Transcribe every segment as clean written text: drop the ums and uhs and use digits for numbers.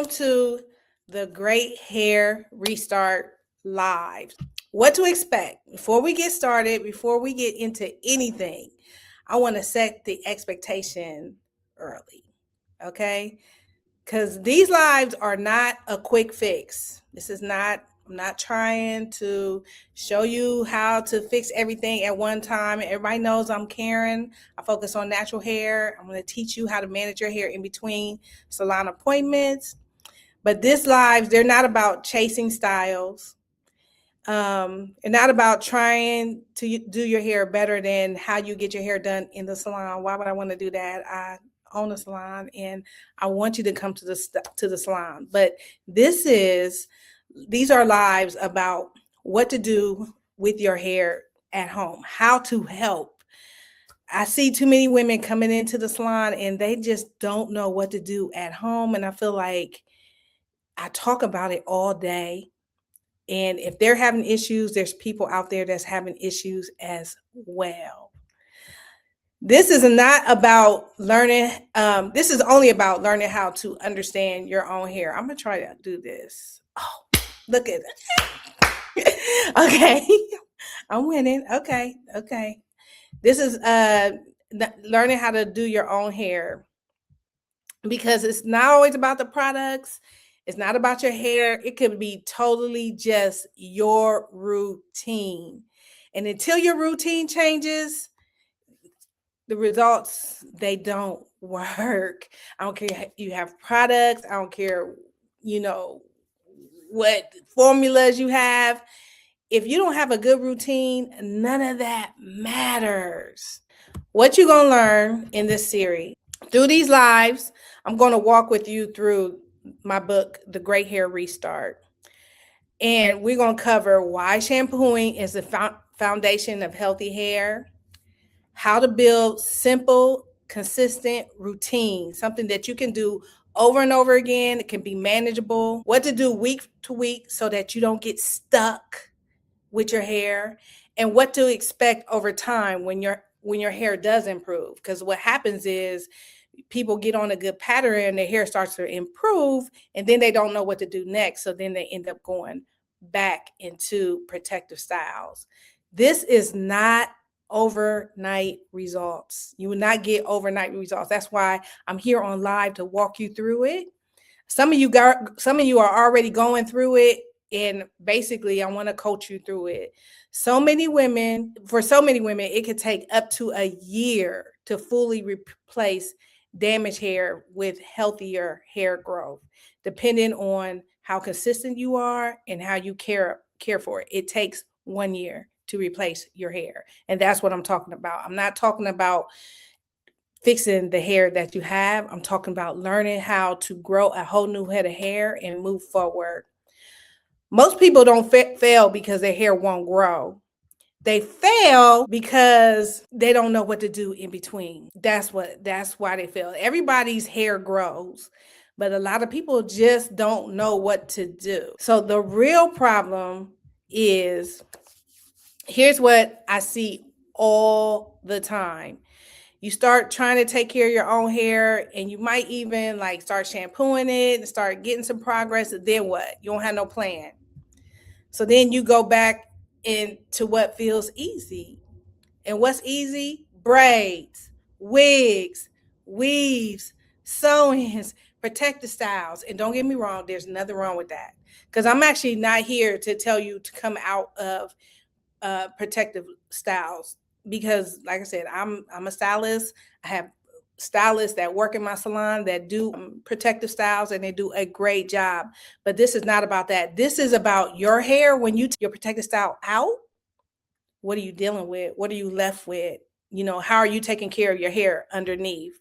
welcome to the Great Hair Restart Live. What to expect before we get started, before we get into anything, I want to set the expectation early, okay? Because these lives are not a quick fix. I'm not trying to show you how to fix everything at one time. Everybody knows I'm Karen. I focus on natural hair. I'm going to teach you how to manage your hair in between salon appointments. But these lives, they're not about chasing styles. And not about trying to do your hair better than how you get your hair done in the salon. Why would I want to do that? I own a salon and I want you to come to the salon. But these are lives about what to do with your hair at home, how to help. I see too many women coming into the salon and they just don't know what to do at home. And I feel like I talk about it all day. And if they're having issues, there's people out there that's having issues as well. This is not about learning. This is only about learning how to understand your own hair. I'm going to try to do this. Oh, look at it. Okay. I'm winning. Okay. This is learning how to do your own hair, because it's not always about the products. It's not about your hair. It could be totally just your routine. And until your routine changes, the results, they don't work. I don't care you have products. I don't care, what formulas you have. If you don't have a good routine, none of that matters. What you're going to learn in this series, through these lives, I'm going to walk with you through my book, The Great Hair Restart. And we're going to cover why shampooing is the foundation of healthy hair, how to build simple, consistent routine, something that you can do over and over again. It can be manageable, what to do week to week so that you don't get stuck with your hair, and what to expect over time when your hair does improve. Because what happens is people get on a good pattern and their hair starts to improve, and then they don't know what to do next. So then they end up going back into protective styles. This is not overnight results. You will not get overnight results. That's why I'm here on live to walk you through it. Some of you are already going through it, and basically I want to coach you through it. For so many women, it could take up to a year to fully replace damaged hair with healthier hair growth, depending on how consistent you are and how you care for it. It takes 1 year to replace your hair. And that's what I'm talking about. I'm not talking about fixing the hair that you have. I'm talking about learning how to grow a whole new head of hair and move forward. Most people don't fail because their hair won't grow. They fail because they don't know what to do in between. That's why they fail. Everybody's hair grows, but a lot of people just don't know what to do. So the real problem is, here's what I see all the time. You start trying to take care of your own hair, and you might even start shampooing it and start getting some progress. And then what? You don't have no plan. So then you go back into what feels easy. And what's easy? Braids, wigs, weaves, sew-ins, protective styles. And don't get me wrong, there's nothing wrong with that. Because I'm actually not here to tell you to come out of protective styles. Because like I said, I'm a stylist. I have stylists that work in my salon that do protective styles, and they do a great job. But this is not about that. This is about your hair. When you take your protective style out, what are you dealing with? What are you left with? How are you taking care of your hair underneath?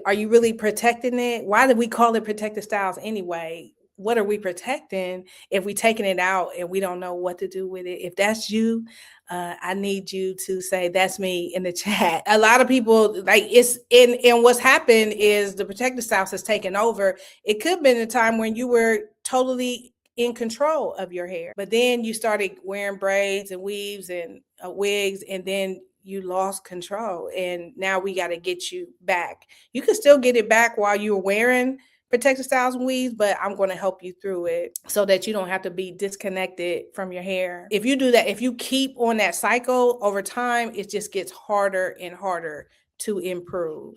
Are you really protecting it? Why do we call it protective styles anyway? What are we protecting if we taking it out and we don't know what to do with it? If that's you, I need you to say that's me in the chat. A lot of people and what's happened is the protective styles has taken over. It could have been a time when you were totally in control of your hair, but then you started wearing braids and weaves and wigs, and then you lost control, and now we got to get you back. You can still get it back while you're wearing protective styles and weaves, but I'm going to help you through it so that you don't have to be disconnected from your hair. If you do that, if you keep on that cycle over time, it just gets harder and harder to improve.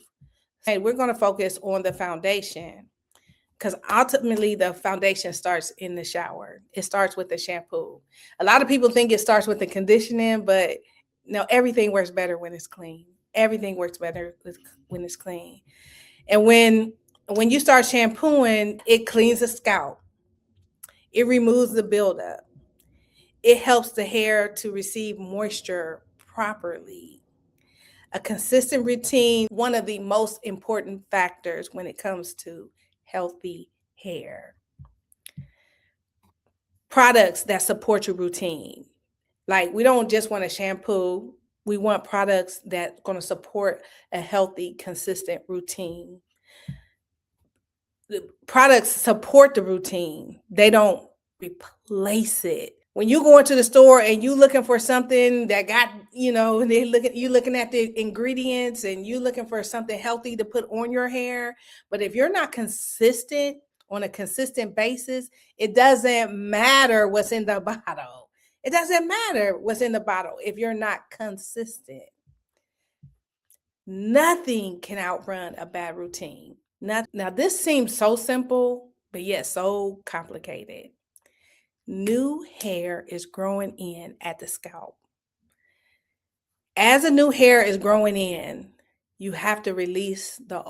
Hey, we're going to focus on the foundation, because ultimately the foundation starts in the shower. It starts with the shampoo. A lot of people think it starts with the conditioning, but no, everything works better when it's clean. Everything works better when it's clean. And when you start shampooing, it cleans the scalp. It removes the buildup. It helps the hair to receive moisture properly. A consistent routine, one of the most important factors when it comes to healthy hair. Products that support your routine. Like, we don't just want a shampoo. We want products that are going to support a healthy, consistent routine. The products support the routine. They don't replace it. When you go into the store and you looking for something that got, you looking at the ingredients and you looking for something healthy to put on your hair, but if you're not consistent on a consistent basis, it doesn't matter what's in the bottle. It doesn't matter what's in the bottle if you're not consistent. Nothing can outrun a bad routine. Now, this seems so simple, but yet so complicated. New hair is growing in at the scalp. As a new hair is growing in, you have to release the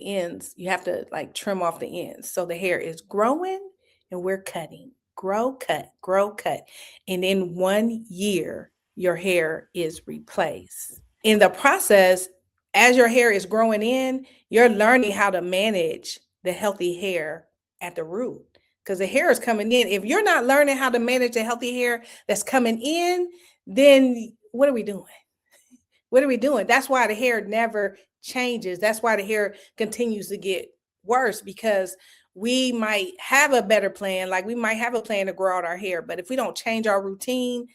ends. You have to trim off the ends. So the hair is growing and we're cutting. Grow, cut, grow, cut. And in 1 year, your hair is replaced. In the process, as your hair is growing in, you're learning how to manage the healthy hair at the root, because the hair is coming in. If you're not learning how to manage the healthy hair that's coming in, then what are we doing? What are we doing? That's why the hair never changes. That's why the hair continues to get worse, because we might have a better plan. Like, we might have a plan to grow out our hair, but if we don't change our routine,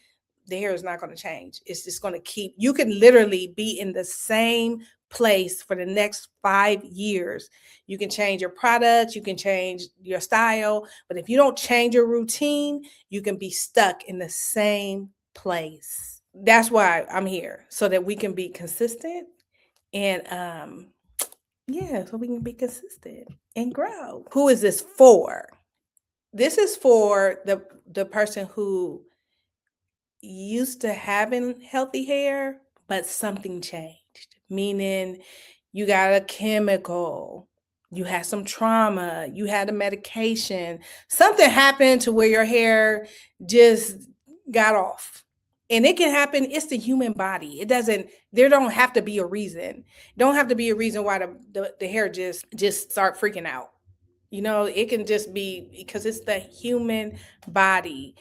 the hair is not going to change. It's just going to keep, you can literally be in the same place for the next 5 years. You can change your products, you can change your style, but if you don't change your routine, you can be stuck in the same place. That's why I'm here, so that we can be consistent and so we can be consistent and grow. Who is this for? This is for the person who used to having healthy hair, but something changed. Meaning, you got a chemical, you had some trauma, you had a medication, something happened to where your hair just got off. And it can happen. It's the human body. There don't have to be a reason. Don't have to be a reason why the hair just start freaking out. It can just be because it's the human body.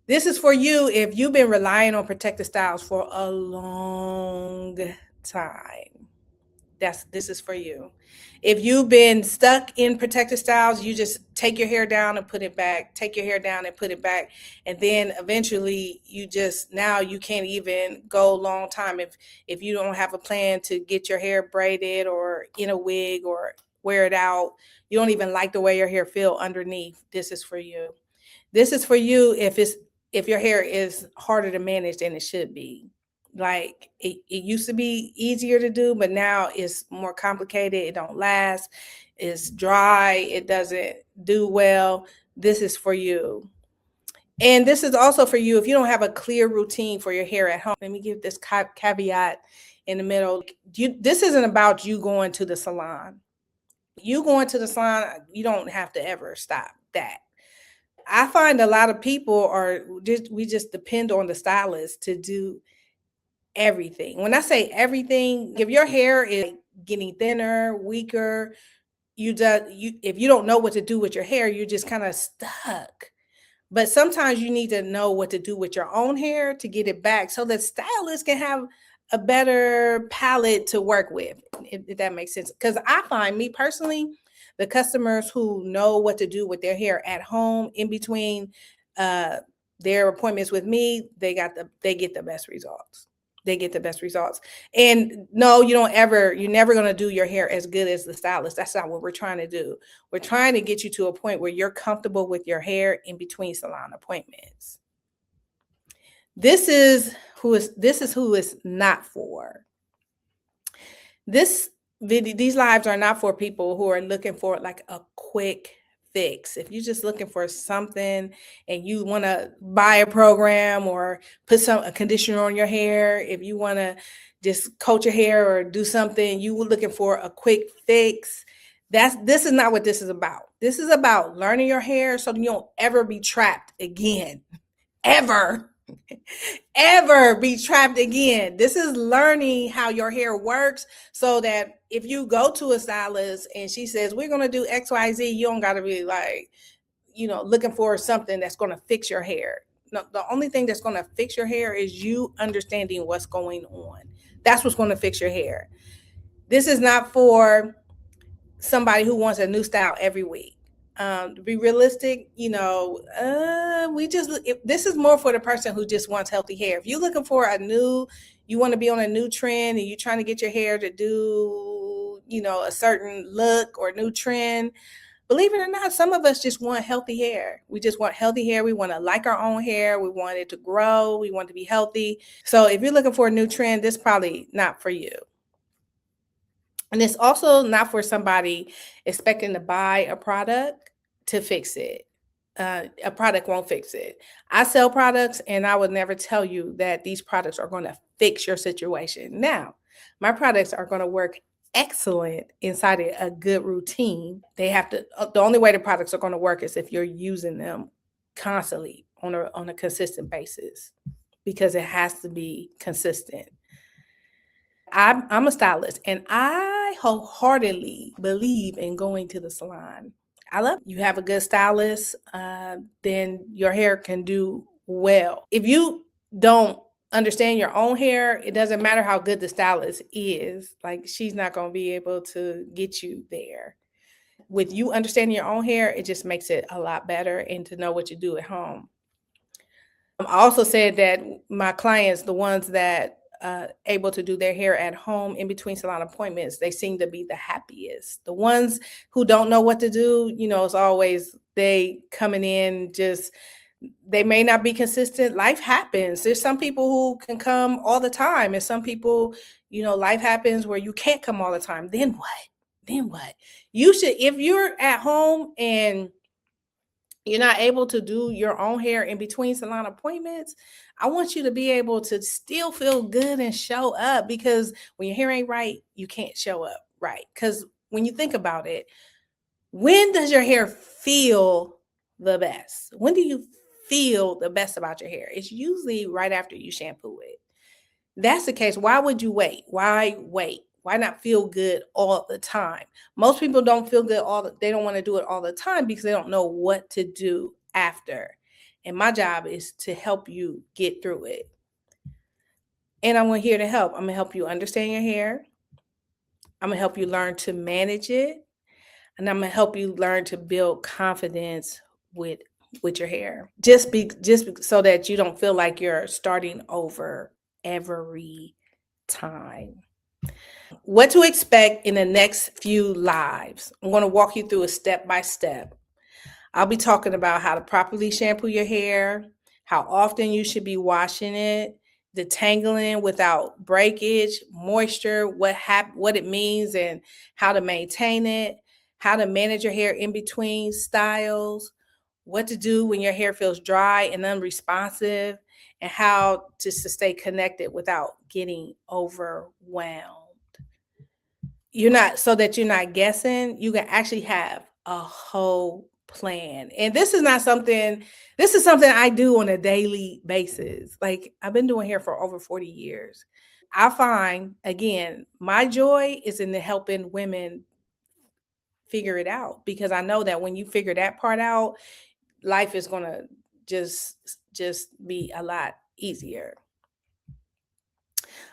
This is for you if you've been relying on protective styles for a long time. This is for you. If you've been stuck in protective styles, you just take your hair down and put it back, take your hair down and put it back. And then eventually now you can't even go a long time if you don't have a plan to get your hair braided or in a wig or wear it out. You don't even like the way your hair feel underneath. This is for you. This is for you if your hair is harder to manage than it should be. Like, it used to be easier to do, but now it's more complicated. It don't last. It's dry. It doesn't do well. This is for you. And this is also for you if you don't have a clear routine for your hair at home. Let me give this caveat in the middle. This isn't about you going to the salon. You going to the salon, you don't have to ever stop that. I find a lot of people we just depend on the stylist to do everything. When I say everything, if your hair is getting thinner, weaker, if you don't know what to do with your hair, you're just kind of stuck. But sometimes you need to know what to do with your own hair to get it back, so that stylists can have a better palette to work with, if that makes sense. Because I find, me personally, the customers who know what to do with their hair at home in between their appointments with me, they get the best results. they get the best results. And no, you're never going to do your hair as good as the stylist. That's not what we're trying to do. We're trying to get you to a point where you're comfortable with your hair in between salon appointments. This is who is not for. These lives are not for people who are looking for like a quick fix. If you're just looking for something and you want to buy a program or put a conditioner on your hair, if you want to just coat your hair or do something, you were looking for a quick fix. This is not what this is about. This is about learning your hair so you don't ever be trapped again. Ever be trapped again. This is learning how your hair works so that if you go to a stylist and she says, we're going to do XYZ, you don't got to be like, looking for something that's going to fix your hair. No, the only thing that's going to fix your hair is you understanding what's going on. That's what's going to fix your hair. This is not for somebody who wants a new style every week. To be realistic, this is more for the person who just wants healthy hair. If you're looking for you want to be on a new trend and you're trying to get your hair to do, a certain look or new trend, believe it or not, some of us just want healthy hair. We just want healthy hair. We want to like our own hair. We want it to grow. We want it to be healthy. So if you're looking for a new trend, this is probably not for you. And it's also not for somebody expecting to buy a product to fix it. A product won't fix it. I sell products and I would never tell you that these products are going to fix your situation. Now, my products are going to work excellent inside a good routine. The only way the products are going to work is if you're using them constantly on a consistent basis, because it has to be consistent. I'm a stylist and I wholeheartedly believe in going to the salon. I love you have a good stylist, then your hair can do well. If you don't understand your own hair, it doesn't matter how good the stylist is. Like, she's not going to be able to get you there. With you understanding your own hair, it just makes it a lot better, and to know what you do at home. I also said that my clients, the ones that able to do their hair at home in between salon appointments, they seem to be the happiest. The ones who don't know what to do, it's always they coming in, they may not be consistent. Life happens. There's some people who can come all the time, and some people, life happens where you can't come all the time. Then what? You should, if you're at home and you're not able to do your own hair in between salon appointments, I want you to be able to still feel good and show up, because when your hair ain't right, you can't show up right. Because when you think about it, when does your hair feel the best? When do you feel the best about your hair? It's usually right after you shampoo it. That's the case. Why would you wait? Why wait? Why not feel good all the time? Most people don't feel good they don't want to do it all the time because they don't know what to do after. And my job is to help you get through it. And I'm here to help. I'm going to help you understand your hair. I'm going to help you learn to manage it. And I'm going to help you learn to build confidence with your hair. Just so that you don't feel like you're starting over every time. What to expect in the next few lives. I'm going to walk you through a step-by-step. I'll be talking about how to properly shampoo your hair, how often you should be washing it, detangling without breakage, moisture, what it means and how to maintain it, how to manage your hair in between styles, what to do when your hair feels dry and unresponsive, and how just to stay connected without getting overwhelmed. So that you're not guessing, you can actually have a whole plan. And this is something I do on a daily basis. Like, I've been doing hair for over 40 years. I find, again, my joy is in helping women figure it out, because I know that when you figure that part out, life is going to just be a lot easier.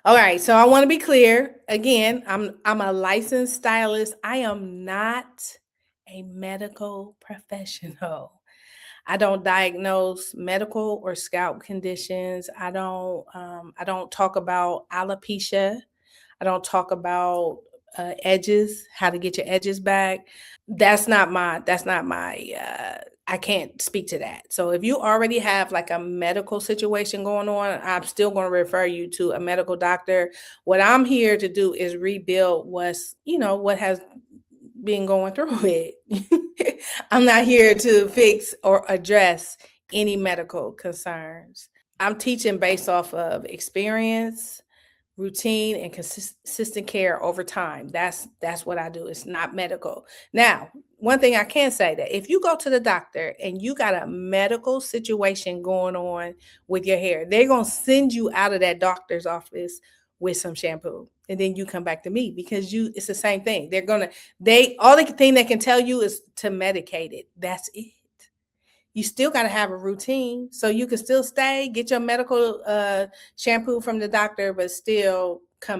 All right, so I want to be clear. Again, I'm a licensed stylist. I am not a medical professional. I don't diagnose medical or scalp conditions. I don't talk about alopecia. I don't talk about edges, how to get your edges back. That's not my I can't speak to that. So if you already have like a medical situation going on, I'm still going to refer you to a medical doctor. What I'm here to do is rebuild what has been going through it. I'm not here to fix or address any medical concerns. I'm teaching based off of experience, routine, and consistent care over time. That's what I do. It's not medical. Now, one thing I can say, that if you go to the doctor and you got a medical situation going on with your hair, they're going to send you out of that doctor's office with some shampoo, and then you come back to me, because it's the same thing. All the thing they can tell you is to medicate it. That's it. You still got to have a routine, so you can still get your medical shampoo from the doctor, but still come back.